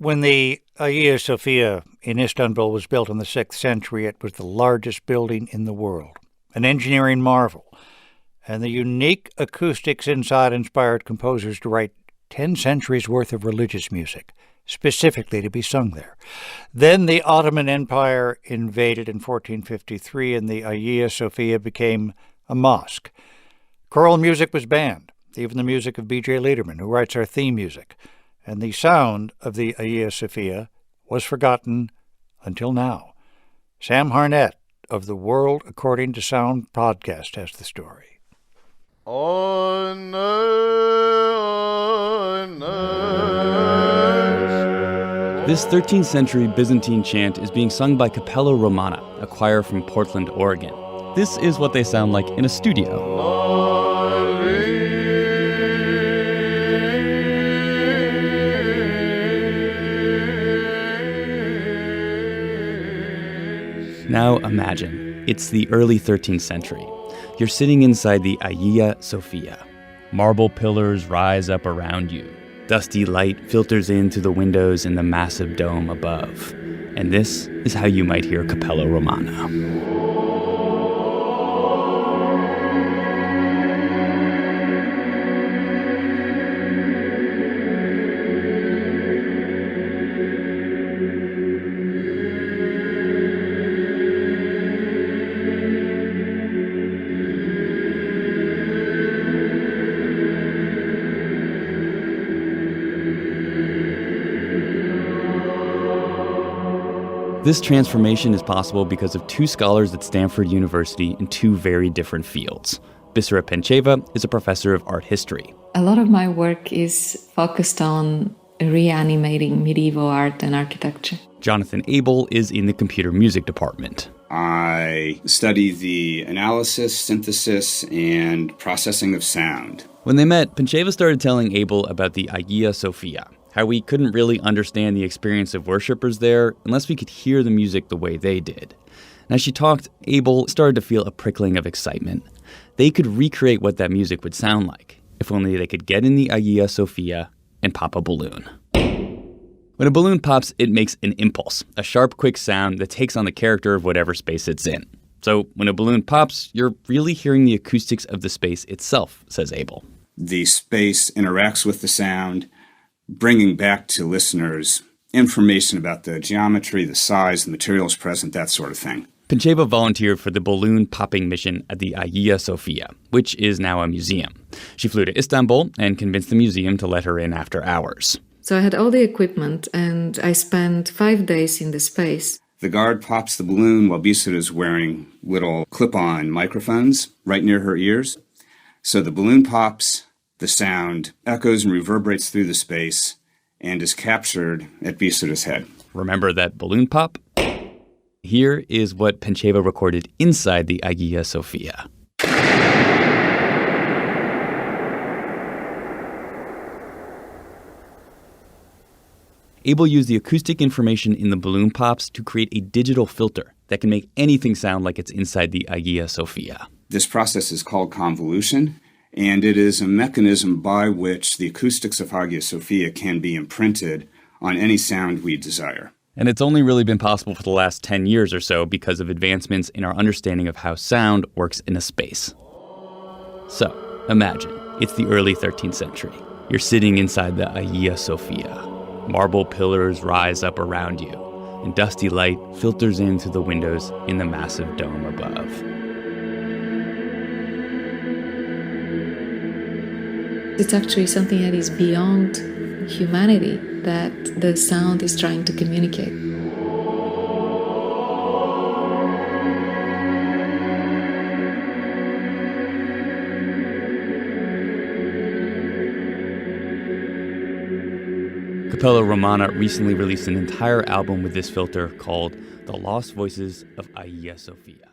When the Hagia Sophia in Istanbul was built in the 6th century, it was the largest building in the world, an engineering marvel. And the unique acoustics inside inspired composers to write 10 centuries' worth of religious music, specifically to be sung there. Then the Ottoman Empire invaded in 1453, and the Hagia Sophia became a mosque. Choral music was banned, even the music of B.J. Liederman, who writes our theme music. And the sound of the Hagia Sophia was forgotten until now. Sam Harnett of the World According to Sound podcast has the story. This 13th century Byzantine chant is being sung by Capella Romana, a choir from Portland, Oregon. This is what they sound like in a studio. Now imagine, it's the early 13th century. You're sitting inside the Hagia Sophia. Marble pillars rise up around you. Dusty light filters into the windows in the massive dome above. And this is how you might hear Capella Romana. This transformation is possible because of two scholars at Stanford University in two very different fields. Bisera Pencheva is a professor of art history. A lot of my work is focused on reanimating medieval art and architecture. Jonathan Abel is in the computer music department. I study the analysis, synthesis, and processing of sound. When they met, Pencheva started telling Abel about the Hagia Sophia, how we couldn't really understand the experience of worshippers there unless we could hear the music the way they did. And as she talked, Abel started to feel a prickling of excitement. They could recreate what that music would sound like, if only they could get in the Hagia Sophia and pop a balloon. When a balloon pops, it makes an impulse, a sharp, quick sound that takes on the character of whatever space it's in. So when a balloon pops, you're really hearing the acoustics of the space itself, says Abel. The space interacts with the sound, bringing back to listeners information about the geometry, the size, the materials present, that sort of thing. Pencheva volunteered for the balloon popping mission at the Hagia Sophia, which is now a museum. She flew to Istanbul and convinced the museum to let her in after hours. So I had all the equipment and I spent 5 days in the space. The guard pops the balloon while Bisera is wearing little clip-on microphones right near her ears. So the balloon pops, the sound echoes and reverberates through the space and is captured at Bisera's head. Remember that balloon pop? Here is what Pencheva recorded inside the Hagia Sophia. Abel used the acoustic information in the balloon pops to create a digital filter that can make anything sound like it's inside the Hagia Sophia. This process is called convolution, and it is a mechanism by which the acoustics of Hagia Sophia can be imprinted on any sound we desire. And it's only really been possible for the last 10 years or so because of advancements in our understanding of how sound works in a space. So, imagine, it's the early 13th century. You're sitting inside the Hagia Sophia. Marble pillars rise up around you, and dusty light filters into the windows in the massive dome above. It's actually something that is beyond humanity that the sound is trying to communicate. Capella Romana recently released an entire album with this filter called The Lost Voices of Hagia Sophia.